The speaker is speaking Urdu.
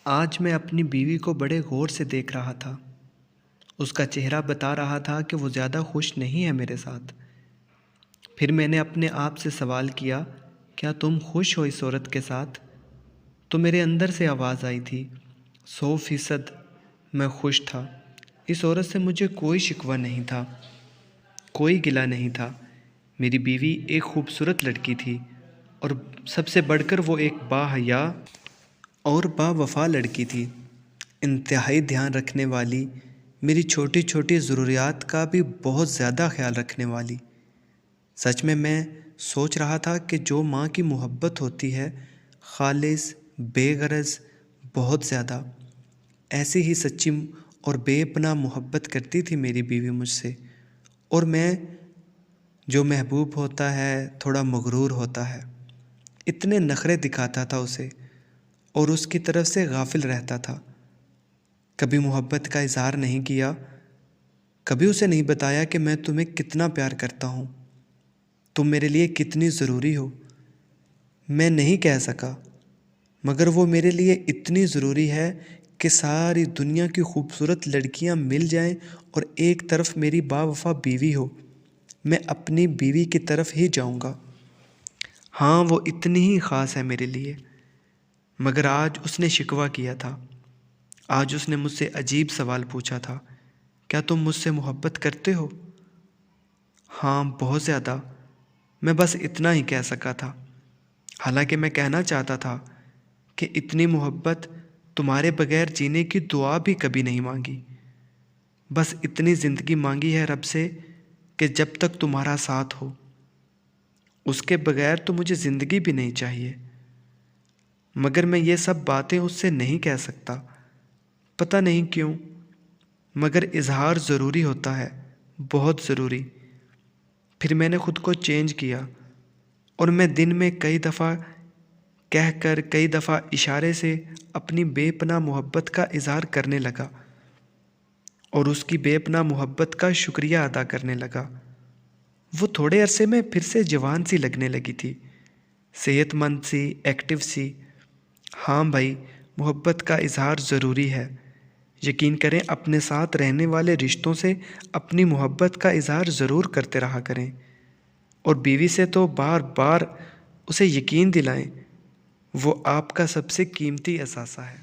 آج میں اپنی بیوی کو بڑے غور سے دیکھ رہا تھا۔ اس کا چہرہ بتا رہا تھا کہ وہ زیادہ خوش نہیں ہے میرے ساتھ۔ پھر میں نے اپنے آپ سے سوال کیا، کیا تم خوش ہو اس عورت کے ساتھ؟ تو میرے اندر سے آواز آئی تھی، 100% میں خوش تھا۔ اس عورت سے مجھے کوئی شکوہ نہیں تھا، کوئی گلہ نہیں تھا۔ میری بیوی ایک خوبصورت لڑکی تھی، اور سب سے بڑھ کر وہ ایک باحیا اور با وفا لڑکی تھی، انتہائی دھیان رکھنے والی، میری چھوٹی چھوٹی ضروریات کا بھی بہت زیادہ خیال رکھنے والی۔ سچ میں سوچ رہا تھا کہ جو ماں کی محبت ہوتی ہے، خالص، بے غرض، بہت زیادہ، ایسی ہی سچی اور بے پناہ محبت کرتی تھی میری بیوی مجھ سے۔ اور میں، جو محبوب ہوتا ہے تھوڑا مغرور ہوتا ہے، اتنے نخرے دکھاتا تھا اسے، اور اس کی طرف سے غافل رہتا تھا۔ کبھی محبت کا اظہار نہیں کیا، کبھی اسے نہیں بتایا کہ میں تمہیں کتنا پیار کرتا ہوں، تم میرے لیے کتنی ضروری ہو۔ میں نہیں کہہ سکا، مگر وہ میرے لیے اتنی ضروری ہے کہ ساری دنیا کی خوبصورت لڑکیاں مل جائیں اور ایک طرف میری با وفا بیوی ہو، میں اپنی بیوی کی طرف ہی جاؤں گا۔ ہاں، وہ اتنی ہی خاص ہے میرے لیے۔ مگر آج اس نے شکوہ کیا تھا۔ آج اس نے مجھ سے عجیب سوال پوچھا تھا، کیا تم مجھ سے محبت کرتے ہو؟ ہاں، بہت زیادہ، میں بس اتنا ہی کہہ سکا تھا۔ حالانکہ میں کہنا چاہتا تھا کہ اتنی محبت تمہارے بغیر جینے کی دعا بھی کبھی نہیں مانگی۔ بس اتنی زندگی مانگی ہے رب سے کہ جب تک تمہارا ساتھ ہو، اس کے بغیر تو مجھے زندگی بھی نہیں چاہیے۔ مگر میں یہ سب باتیں اس سے نہیں کہہ سکتا، پتہ نہیں کیوں، مگر اظہار ضروری ہوتا ہے، بہت ضروری۔ پھر میں نے خود کو چینج کیا، اور میں دن میں کئی دفعہ کہہ کر، کئی دفعہ اشارے سے اپنی بے پناہ محبت کا اظہار کرنے لگا، اور اس کی بے پناہ محبت کا شکریہ ادا کرنے لگا۔ وہ تھوڑے عرصے میں پھر سے جوان سی لگنے لگی تھی، صحت مند سی، ایکٹیو سی۔ ہاں بھائی، محبت کا اظہار ضروری ہے۔ یقین کریں، اپنے ساتھ رہنے والے رشتوں سے اپنی محبت کا اظہار ضرور کرتے رہا کریں، اور بیوی سے تو بار بار اسے یقین دلائیں، وہ آپ کا سب سے قیمتی اثاثہ ہے۔